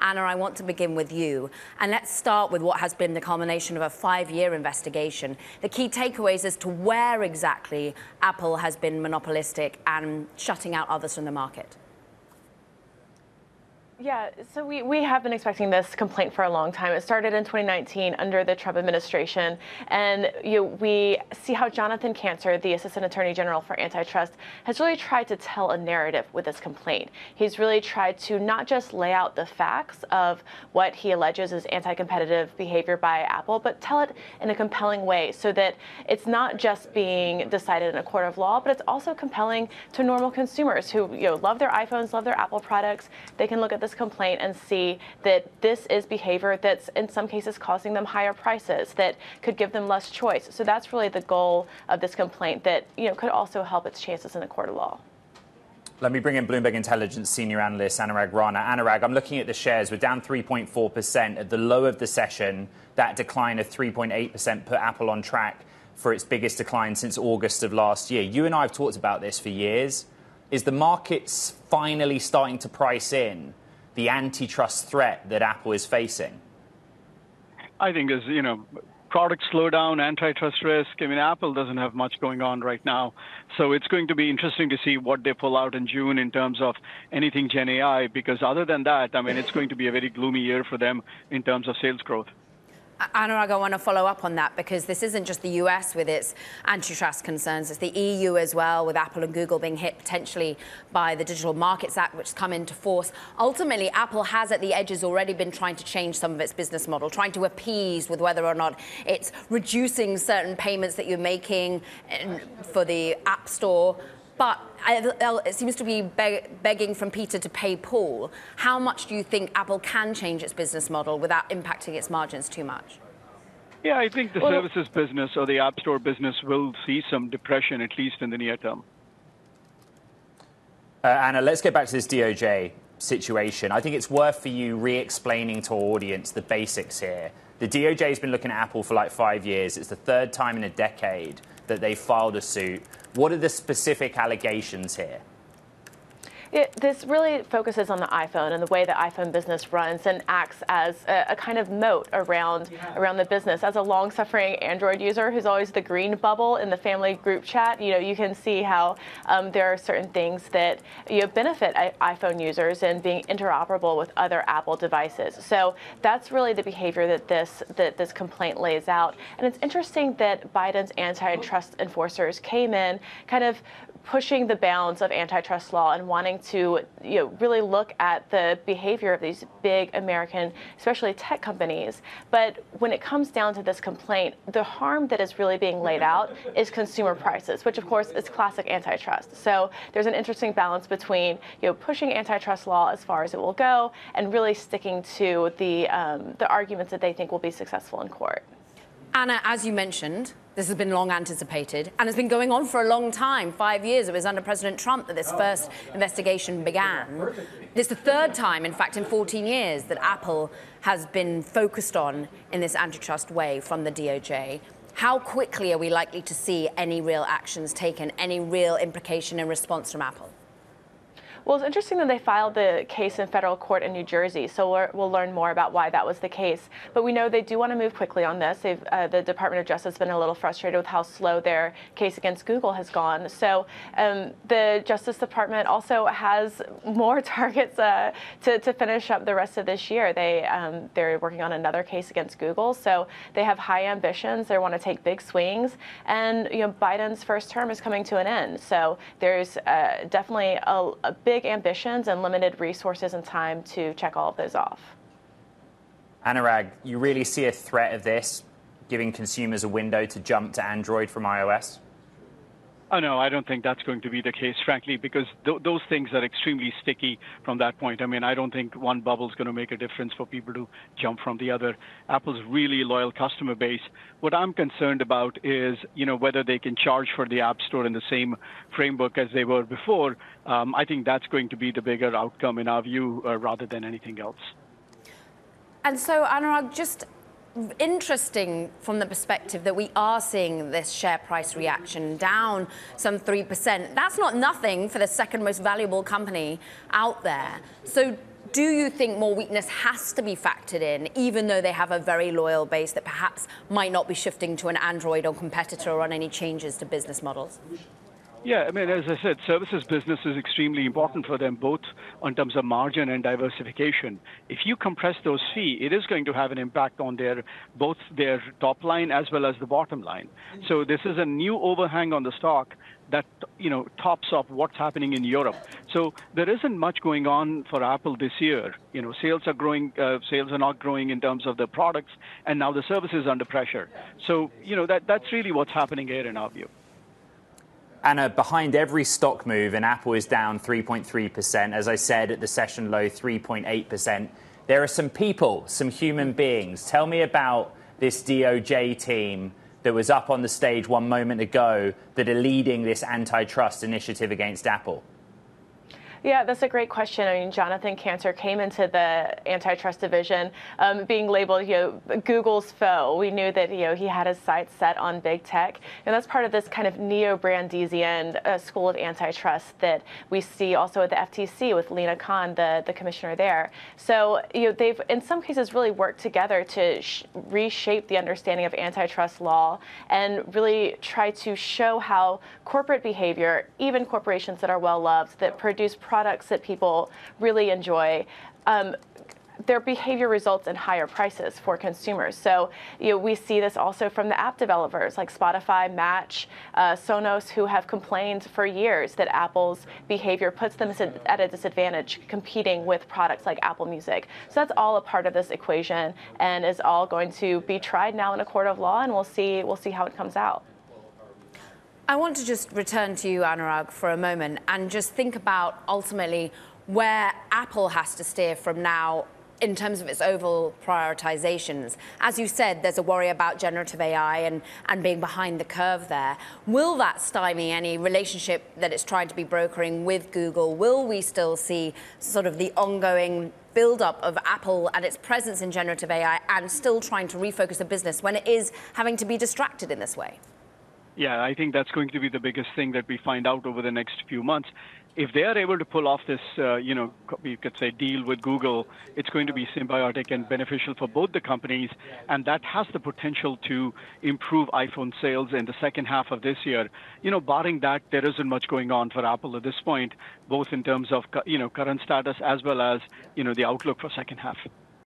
Anna, I want to begin with you. And let's start with what has been the culmination of a 5-year investigation. The key takeaways as to where exactly Apple has been monopolistic and shutting out others from the market. Yeah, so we have been expecting this complaint for a long time. It started in 2019 under the Trump administration. And we see how Jonathan Cantor, the Assistant Attorney General for Antitrust, has really tried to tell a narrative with this complaint. He's really tried to not just lay out the facts of what he alleges is anti-competitive behavior by Apple, but tell it in a compelling way so that it's not just being decided in a court of law, but it's also compelling to normal consumers who love their iPhones, love their Apple products. They can look at this complaint and see that this is behavior that's in some cases causing them higher prices, that could give them less choice. So that's really the goal of this complaint that could also help its chances in a court of law. Let me bring in Bloomberg Intelligence senior analyst Anurag Rana. Anurag, I'm looking at the shares. We're down 3.4% at the low of the session. That decline of 3.8% put Apple on track for its biggest decline since August of last year. You and I have talked about this for years. Is the markets finally starting to price in the antitrust threat that Apple is facing? I think as product slowdown, antitrust risk. I mean, Apple doesn't have much going on right now. So it's going to be interesting to see what they pull out in June in terms of anything Gen AI, because other than that, I mean, it's going to be a very gloomy year for them in terms of sales growth. Anurag, I want to follow up on that because this isn't just the US with its antitrust concerns. It's the EU as well, with Apple and Google being hit potentially by the Digital Markets Act, which has come into force. Ultimately, Apple has at the edges already been trying to change some of its business model, trying to appease with whether or not it's reducing certain payments that you're making for the App Store. But it seems to be begging from Peter to pay Paul. How much do you think Apple can change its business model without impacting its margins too much? Yeah, I think the services business or the App Store business will see some depression, at least in the near term. Anna, let's get back to this DOJ situation. I think it's worth for you re-explaining to our audience the basics here. The DOJ has been looking at Apple for like 5 years. It's the third time in a decade that they filed a suit. What are the specific allegations here? This really focuses on the iPhone and the way the iPhone business runs and acts as a kind of moat around the business. As a long-suffering Android user who's always the green bubble in the family group chat, you can see how there are certain things that benefit iPhone users in being interoperable with other Apple devices. So that's really the behavior that this complaint lays out. And it's interesting that Biden's antitrust enforcers came in kind of pushing the bounds of antitrust law and wanting to really look at the behavior of these big American, especially tech companies. But when it comes down to this complaint, the harm that is really being laid out is consumer prices, which of course is classic antitrust. So there's an interesting balance between pushing antitrust law as far as it will go and really sticking to the arguments that they think will be successful in court. Anna, as you mentioned, this has been long anticipated and has been going on for a long time. 5 years. It was under President Trump that this first investigation began. It's the third time, in fact, in 14 years that Apple has been focused on in this antitrust way from the DOJ. How quickly are we likely to see any real actions taken, any real implication in response from Apple? Well, it's interesting that they filed the case in federal court in New Jersey, so we'll learn more about why that was the case. But we know they do want to move quickly on this. The Department of Justice has been a little frustrated with how slow their case against Google has gone. So the Justice Department also has more targets to finish up the rest of this year. They're working on another case against Google, so they have high ambitions. They want to take big swings, and Biden's first term is coming to an end. So there's definitely a big ambitions and limited resources and time to check all of those off. Anurag, you really see a threat of this giving consumers a window to jump to Android from iOS? Oh, no, I don't think that's going to be the case, frankly, because those things are extremely sticky from that point. I mean, I don't think one bubble is going to make a difference for people to jump from the other. Apple's really loyal customer base. What I'm concerned about is, whether they can charge for the App Store in the same framework as they were before. I think that's going to be the bigger outcome in our view rather than anything else. And so, Anurag, just interesting from the perspective that we are seeing this share price reaction down some 3%. That's not nothing for the second most valuable company out there. So Do you think more weakness has to be factored in, even though they have a very loyal base that perhaps might not be shifting to an Android or competitor or on any changes to business models? Yeah, I mean, as I said, services business is extremely important for them, both in terms of margin and diversification. If you compress those fees, it is going to have an impact on both their top line as well as the bottom line. So this is a new overhang on the stock that tops up what's happening in Europe. So there isn't much going on for Apple this year. Sales are growing, sales are not growing in terms of the products, and now the service is under pressure. So that's really what's happening here in our view. Anna, behind every stock move, and Apple is down 3.3%, as I said, at the session low, 3.8%. There are some people, some human beings. Tell me about this DOJ team that was up on the stage one moment ago that are leading this antitrust initiative against Apple. Yeah, that's a great question. I mean, Jonathan Cantor came into the antitrust division being labeled, Google's foe. We knew that, he had his sights set on big tech. And that's part of this kind of neo-Brandesian school of antitrust that we see also at the FTC with Lina Khan, the commissioner there. So, they've, in some cases, really worked together to reshape the understanding of antitrust law and really try to show how corporate behavior, even corporations that are well-loved, that produce products that people really enjoy, their behavior results in higher prices for consumers. So we see this also from the app developers like Spotify, Match, Sonos, who have complained for years that Apple's behavior puts them at a disadvantage competing with products like Apple Music. So that's all a part of this equation and is all going to be tried now in a court of law, and we'll see how it comes out. I want to just return to you, Anurag, for a moment and just think about ultimately where Apple has to steer from now in terms of its overall prioritizations. As you said, there's a worry about generative AI and being behind the curve there. Will that stymie any relationship that it's trying to be brokering with Google? Will we still see sort of the ongoing build-up of Apple and its presence in generative AI and still trying to refocus the business when it is having to be distracted in this way? Yeah, I think that's going to be the biggest thing that we find out over the next few months. If they are able to pull off this, you could say, deal with Google, it's going to be symbiotic and beneficial for both the companies, and that has the potential to improve iPhone sales in the second half of this year. Barring that, there isn't much going on for Apple at this point, both in terms of, current status as well as, the outlook for second half.